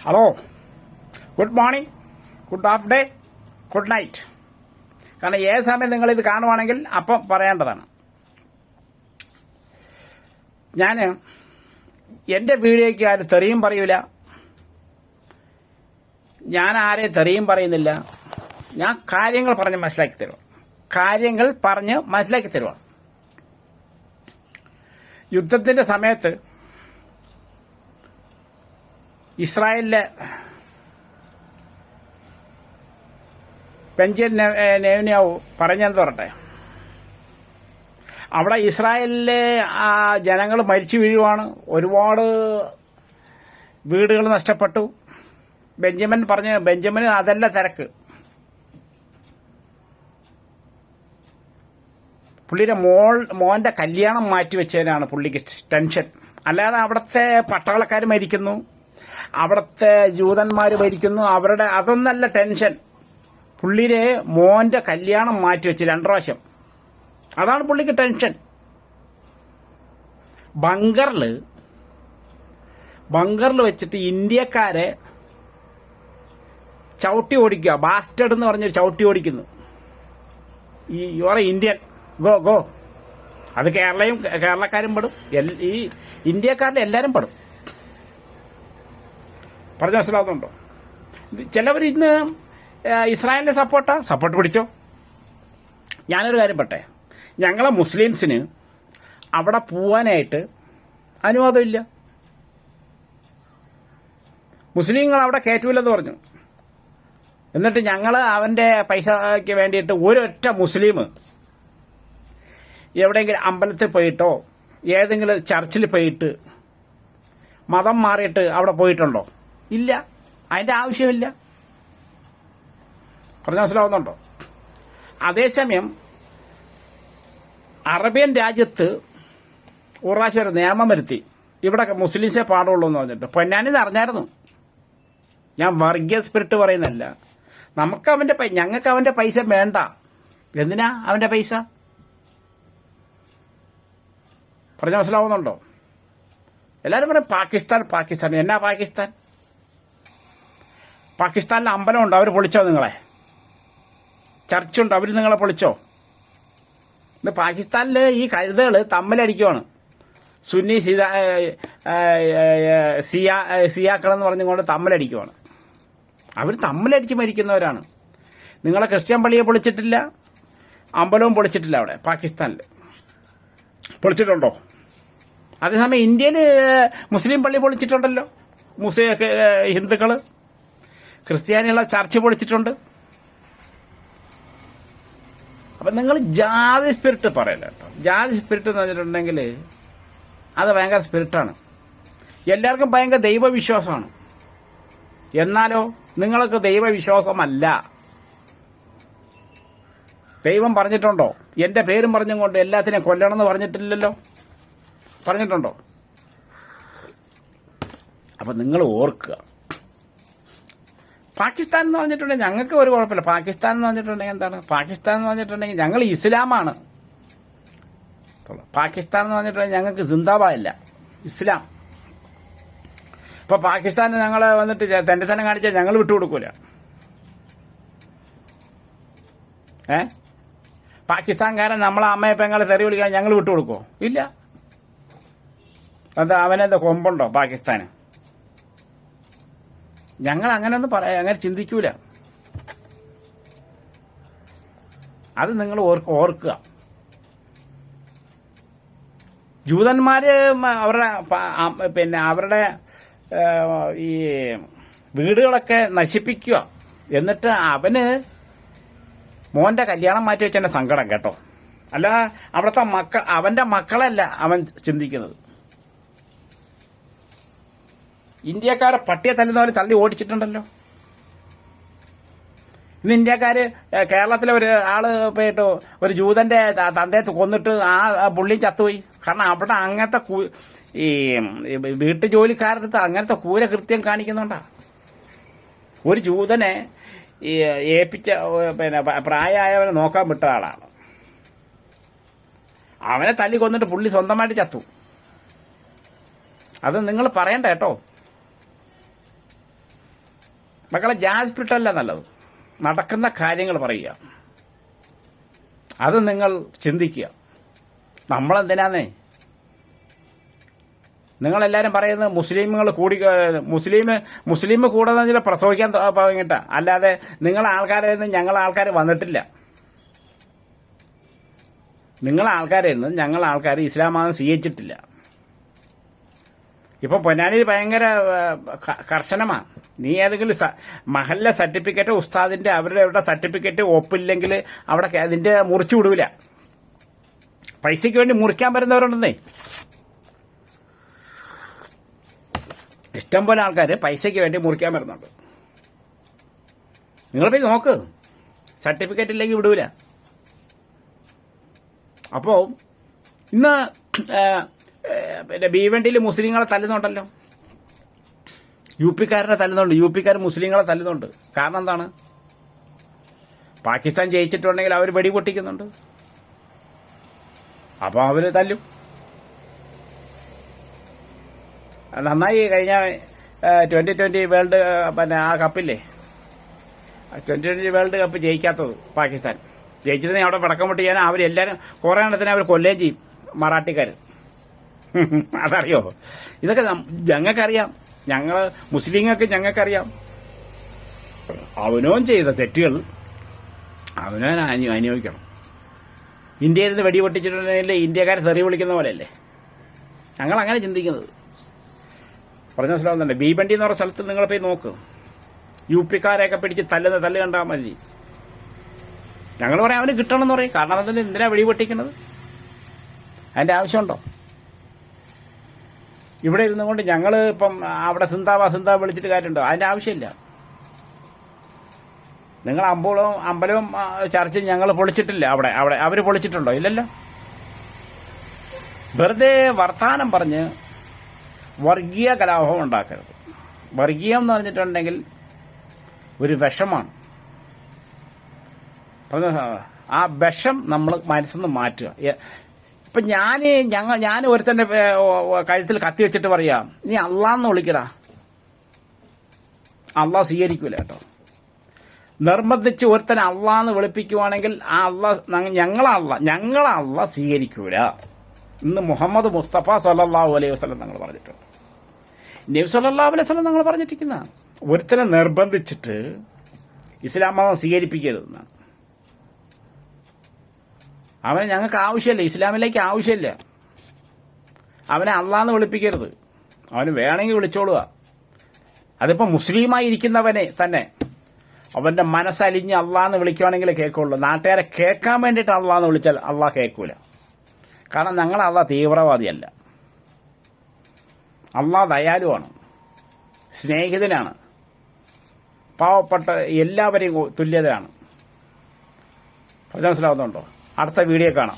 Hello, good morning, good half day, good night. കാരണം ഏത് സമയം നിങ്ങളിത് കാണുവാണെങ്കിൽ അപ്പം പറയേണ്ടതാണ്. ഞാൻ എൻ്റെ വീഡിയോയ്ക്ക് ആരും തെറിയും പറയൂല, ഞാൻ ആരെയും തെറിയും പറയുന്നില്ല. ഞാൻ കാര്യങ്ങൾ പറഞ്ഞ് മനസ്സിലാക്കി തരുവാണ്. യുദ്ധത്തിന്റെ സമയത്ത് ഇസ്രായേലിലെ ബെഞ്ചമിൻ നെതന്യാഹു പറഞ്ഞെന്ന് പറയട്ടെ, അവിടെ ഇസ്രായേലിലെ ജനങ്ങൾ മരിച്ചു വീഴുവാണ്, ഒരുപാട് വീടുകൾ നഷ്ടപ്പെട്ടു. ബെഞ്ചമിന് അതല്ല തിരക്ക്, പുള്ളിയുടെ മോന്റെ കല്യാണം മാറ്റിവെച്ചതിനാണ് പുള്ളിക്ക് ടെൻഷൻ. അല്ലാതെ അവിടുത്തെ പട്ടാളക്കാർ മരിക്കുന്നു, അവിടുത്തെ ജൂതന്മാർ മരിക്കുന്നു, അതൊന്നല്ല ടെൻഷൻ. പുള്ളിയുടെ മോന്റെ കല്യാണം മാറ്റിവെച്ച് 2 പ്രാവശ്യം, അതാണ് പുള്ളിക്ക് ടെൻഷൻ. ബങ്കറിൽ വെച്ചിട്ട് ഇന്ത്യക്കാരെ ചവിട്ടി ഓടിക്കുക, ബാസ്റ്റഡ് എന്ന് പറഞ്ഞൊരു ചവിട്ടി ഓടിക്കുന്നു. Your Indian, go. അത് കേരളക്കാരും പെടും, ഈ ഇന്ത്യക്കാരിൽ എല്ലാവരും പെടും. പറഞ്ഞ മനസ്സിലാവുന്നുണ്ടോ? ചിലവർ ഇന്ന് ഇസ്രായേലിന്റെ സപ്പോർട്ട് പിടിച്ചോ. ഞാനൊരു കാര്യം പറട്ടെ, ഞങ്ങളെ മുസ്ലിംസിന് അവിടെ പോവാനായിട്ട് അനുവാദമില്ല. മുസ്ലിങ്ങൾ അവിടെ കയറ്റൂലെന്ന് പറഞ്ഞു. എന്നിട്ട് ഞങ്ങൾ അവന്റെ പൈസയ്ക്ക് വേണ്ടിയിട്ട് ഒരൊറ്റ മുസ്ലിം എവിടെയെങ്കിലും അമ്പലത്തിൽ പോയിട്ടോ ഏതെങ്കിലും ചർച്ചിൽ പോയിട്ട് മതം മാറിയിട്ട് അവിടെ പോയിട്ടുണ്ടോ? ഇല്ല, അതിന്റെ ആവശ്യമില്ല. പറഞ്ഞ മനസ്സിലാവുന്നുണ്ടോ? അതേസമയം അറേബ്യൻ രാജ്യത്ത് ഒരു പ്രാവശ്യം ഒരു നിയമം വരുത്തി, ഇവിടെ മുസ്ലിംസേ പാടുള്ളൂ എന്ന് പറഞ്ഞിട്ട്. പൊന്നാനിന്ന് അറിഞ്ഞായിരുന്നു. ഞാൻ വർഗീയ സ്പിരിറ്റ് പറയുന്നല്ല. ഞങ്ങൾക്ക് അവന്റെ പൈസ വേണ്ട. എന്തിനാ അവന്റെ പൈസ? പറഞ്ഞ മനസ്സിലാവുന്നുണ്ടോ? എല്ലാവരും പറയും പാകിസ്ഥാൻ. എന്നാ പാകിസ്ഥാനിലെ അമ്പലമുണ്ട്, അവർ പൊളിച്ചോ? നിങ്ങളെ ചർച്ചുണ്ട്, അവർ നിങ്ങളെ പൊളിച്ചോ? ഇന്ന് പാകിസ്ഥാനിൽ ഈ കഴുതകൾ തമ്മിലടിക്കുവാണ്. സുന്നി സിയാക്കളെന്ന് പറഞ്ഞുകൊണ്ട് തമ്മിലടിക്കുവാണ്. അവർ തമ്മിലടിച്ച് മരിക്കുന്നവരാണ്. നിങ്ങളെ ക്രിസ്ത്യൻ പള്ളിയെ പൊളിച്ചിട്ടില്ല, അമ്പലവും പൊളിച്ചിട്ടില്ല. അവിടെ പാകിസ്ഥാനിൽ പൊളിച്ചിട്ടുണ്ടോ? അതേസമയം ഇന്ത്യയിൽ മുസ്ലിം പള്ളി പൊളിച്ചിട്ടുണ്ടല്ലോ. ഹിന്ദുക്കള് ക്രിസ്ത്യാനികളെ ചർച്ച് പൊളിച്ചിട്ടുണ്ട്. അപ്പൊ നിങ്ങൾ ജാതി സ്പിരിറ്റ് പറയല്ല കേട്ടോ. ജാതി സ്പിരിറ്റ് എന്ന് പറഞ്ഞിട്ടുണ്ടെങ്കിൽ അത് ഭയങ്കര സ്പിരിറ്റാണ്. എല്ലാവർക്കും ഭയങ്കര ദൈവവിശ്വാസമാണ്. എന്നാലോ നിങ്ങൾക്ക് ദൈവവിശ്വാസമല്ല. ദൈവം പറഞ്ഞിട്ടുണ്ടോ? എന്റെ പേരും പറഞ്ഞുകൊണ്ട് എല്ലാത്തിനെയും കൊല്ലണമെന്ന് പറഞ്ഞിട്ടില്ലല്ലോ. പറഞ്ഞിട്ടുണ്ടോ? അപ്പൊ നിങ്ങൾ ഓർക്കുക, പാകിസ്ഥാൻ എന്ന് പറഞ്ഞിട്ടുണ്ടെങ്കിൽ ഞങ്ങൾക്ക് ഒരു കുഴപ്പമില്ല. പാകിസ്ഥാൻ എന്ന് പറഞ്ഞിട്ടുണ്ടെങ്കിൽ എന്താണ്? പാകിസ്ഥാൻ എന്ന് പറഞ്ഞിട്ടുണ്ടെങ്കിൽ ഞങ്ങൾ ഇസ്ലാമാണ്. പാകിസ്ഥാൻ എന്ന് പറഞ്ഞിട്ടുണ്ടെങ്കിൽ ഞങ്ങൾക്ക് സിന്ദാബാദില്ല, ഇസ്ലാം. ഇപ്പൊ പാകിസ്ഥാന് ഞങ്ങളെ വന്നിട്ട് തന്നെ കാണിച്ചാൽ ഞങ്ങൾ വിട്ടുകൊടുക്കൂല. പാകിസ്ഥാൻകാരൻ നമ്മളെ അമ്മയെ പെങ്ങളെ തെറി വിളിക്കാൻ ഞങ്ങൾ വിട്ടുകൊടുക്കുമോ? ഇല്ല. അത് അവനെന്താ കൊമ്പുണ്ടോ പാകിസ്ഥാന്? ഞങ്ങൾ അങ്ങനെയൊന്നും അങ്ങനെ ചിന്തിക്കൂല. അത് നിങ്ങൾ ഓർക്കുക. ജൂതന്മാര് അവരുടെ ഈ വീടുകളൊക്കെ നശിപ്പിക്കുക, എന്നിട്ട് അവന് മോന്റെ കല്യാണം മാറ്റി വെച്ചതിന്റെ സങ്കടം കേട്ടോ. അല്ല, അവിടുത്തെ അവന്റെ മക്കളല്ല അവൻ ചിന്തിക്കുന്നത്. ഇന്ത്യക്കാരെ പട്ടിയെ തല്ലുന്ന പോലെ തള്ളി ഓടിച്ചിട്ടുണ്ടല്ലോ. ഇന്ന് ഇന്ത്യക്കാര് കേരളത്തിലെ ഒരു ആള് പോയിട്ട് ഒരു ജൂതന്റെ തന്തയത്ത് കൊന്നിട്ട് ആ പുള്ളി ചത്തുപോയി. കാരണം അവിടെ അങ്ങനത്തെ ഈ വീട്ടു ജോലിക്കാരടുത്ത് അങ്ങനത്തെ ക്രൂരകൃത്യം കാണിക്കുന്നുണ്ടാ. ഒരു ജൂതനെ ഏൽപ്പിച്ച പ്രായമായവനെ നോക്കാൻ വിട്ട ആളാണ്. അവനെ തല്ലി കൊന്നിട്ട് പുള്ളി സ്വന്തമായിട്ട് ചത്തു. അത് നിങ്ങൾ പറയണ്ട കേട്ടോ. മക്കളെ ജാസ്പിട്ടല്ല നല്ലത്, നടക്കുന്ന കാര്യങ്ങൾ പറയുക, അത് നിങ്ങൾ ചിന്തിക്കുക. നമ്മളെന്തിനാന്നേ നിങ്ങളെല്ലാവരും പറയുന്നത് മുസ്ലിമുകൾ കൂടി മുസ്ലിം കൂടെന്ന് വെച്ചാൽ പ്രസവിക്കാൻ തുടങ്ങിയിട്ടാ, അല്ലാതെ നിങ്ങളെ ആൾക്കാരിൽ നിന്ന് ഞങ്ങളെ ആൾക്കാർ വന്നിട്ടില്ല. നിങ്ങളെ ആൾക്കാരിൽ നിന്ന് ഞങ്ങളെ ആൾക്കാർ ഇസ്ലാം മതം സ്വീകരിച്ചിട്ടില്ല. ഇപ്പം പൊന്നാനിയിൽ ഭയങ്കര കർശനമാണ്. നീ ഏതെങ്കിലും മഹല്ല സർട്ടിഫിക്കറ്റ് ഉസ്താദിന്റെ അവരുടെ സർട്ടിഫിക്കറ്റ് ഒപ്പില്ലെങ്കിൽ അവിടെ അതിന്റെ മുറിച്ചു വിടൂല. പൈസയ്ക്ക് വേണ്ടി മുറിക്കാൻ വരുന്നവരുണ്ടെന്നേ, ഇഷ്ടം പോലെ ആൾക്കാർ പൈസയ്ക്ക് വേണ്ടി മുറിക്കാൻ വരുന്നുണ്ട്. നിങ്ങൾ പോയി നോക്ക്, സർട്ടിഫിക്കറ്റ് ഇല്ലെങ്കിൽ വിടൂല. അപ്പോ ഇന്ന് പിന്നെ ഭീവണ്ടിയിൽ മുസ്ലിങ്ങളെ തല്ലുന്നുണ്ടല്ലോ, യുപിക്കാരനെ തല്ലുന്നുണ്ട്, യുപിക്കാർ മുസ്ലിങ്ങളെ തല്ലുന്നുണ്ട്. കാരണം എന്താണ്? പാകിസ്ഥാൻ ജയിച്ചിട്ടുണ്ടെങ്കിൽ അവർ വെടി പൊട്ടിക്കുന്നുണ്ട്, അപ്പോൾ അവർ തല്ലും. നന്നായി കഴിഞ്ഞ 2020 വേൾഡ് പിന്നെ ആ കപ്പില്ലേ, 2020 വേൾഡ് കപ്പ് ജയിക്കാത്തത് പാകിസ്ഥാൻ. ജയിച്ചിരുന്നെങ്കിൽ അവിടെ പടക്കം പൊട്ടിക്കാൻ അവരെല്ലാവരും കുറേ എണ്ണത്തിന് അവർ കൊല്ലുകയും ചെയ്യും, മറാഠിക്കാർ. അതറിയോ? ഇതൊക്കെ ഞങ്ങൾക്കറിയാം, മുസ്ലിങ്ങൾക്ക് ഞങ്ങൾക്കറിയാം. അവനോൻ ചെയ്ത തെറ്റുകൾ അവനോൻ അനുഭവിക്കണം. ഇന്ത്യയിൽ നിന്ന് വെടി പൊട്ടിച്ചിട്ടുണ്ടെങ്കിൽ ഇന്ത്യക്കാരെ തെറി വിളിക്കുന്ന പോലെയല്ലേ ഞങ്ങൾ അങ്ങനെ ചിന്തിക്കുന്നത്. പറഞ്ഞ മനസ്സിലാവുന്നുണ്ട്. ഭീവണ്ടി എന്ന് പറഞ്ഞ സ്ഥലത്ത് നിങ്ങൾ പോയി നോക്ക്, യുപിക്കാരെയൊക്കെ പിടിച്ച് തല്ല് കണ്ടാൽ മതി. ഞങ്ങൾ പറയാം അവന് കിട്ടണം എന്ന് പറയും. കാരണം അതിന് എന്തിനാ വെടി പൊട്ടിക്കുന്നത്? അതിന്റെ ആവശ്യമുണ്ടോ? ഇവിടെ ഇരുന്നു കൊണ്ട് ഞങ്ങൾ ഇപ്പം അവിടെ സിന്താബ വിളിച്ചിട്ട് കാര്യമുണ്ടോ? അതിന്റെ ആവശ്യമില്ല. നിങ്ങൾ അമ്പലവും ചർച്ചും ഞങ്ങൾ പൊളിച്ചിട്ടില്ല. അവിടെ അവർ പൊളിച്ചിട്ടുണ്ടോ? ഇല്ലല്ലോ. വെറുതെ വർത്താനം പറഞ്ഞ് വർഗീയ കലാപം ഉണ്ടാക്കരുത്. വർഗീയം എന്ന് പറഞ്ഞിട്ടുണ്ടെങ്കിൽ ഒരു വിഷമാണ്. ആ വിഷം നമ്മൾ മനസ്സിന്ന് മാറ്റുക. ഇപ്പൊ ഞാൻ ഒരുത്തന്റെ കഴുത്തിൽ കത്തി വെച്ചിട്ട് പറയാം, നീ അള്ളാന്ന് വിളിക്കടാ, അള്ളാഹ് സ്വീകരിക്കൂല കേട്ടോ. നിർബന്ധിച്ച് ഒരുത്തനെ അള്ളാന്ന് വിളിപ്പിക്കുവാണെങ്കിൽ ആ ഞങ്ങളെ അള്ളാഹ് സ്വീകരിക്കൂല. ഇന്ന് മുഹമ്മദ് മുസ്തഫ സല്ലല്ലാഹു അലൈഹി വസല്ലം തങ്ങൾ പറഞ്ഞിട്ടുണ്ട്. നബി സല്ലല്ലാഹു അലൈഹി വസല്ലം തങ്ങൾ പറഞ്ഞിരിക്കുന്ന ഒരുത്തനെ നിർബന്ധിച്ചിട്ട് ഇസ്ലാം മതം സ്വീകരിപ്പിക്കരുതെന്നാണ്. അവനെ ഞങ്ങൾക്ക് ആവശ്യമില്ല, ഇസ്ലാമിലേക്ക് ആവശ്യമില്ല. അവനെ അള്ളാന്ന് വിളിപ്പിക്കരുത്. അവന് വേണമെങ്കിൽ വിളിച്ചോളുക. അതിപ്പോ മുസ്ലിമായി ഇരിക്കുന്നവനെ തന്നെ അവന്റെ മനസ്സലിഞ്ഞ് അള്ളാന്ന് വിളിക്കുവാണെങ്കിൽ കേൾക്കുള്ളൂ. നാട്ടുകാരെ കേൾക്കാൻ വേണ്ടിയിട്ട് അള്ളാന്ന് വിളിച്ചാൽ അള്ളാഹ് കേൾക്കൂല. കാരണം ഞങ്ങൾ അള്ളാഹ് തീവ്രവാദിയല്ല. അള്ളാഹ് ദയാലുവാണ്, സ്നേഹിതനാണ്, പാവപ്പെട്ട എല്ലാവരെയും തുല്യതയാണ്. മനസ്സിലാവുന്നുണ്ടോ? അടുത്ത വീഡിയോ കാണാം.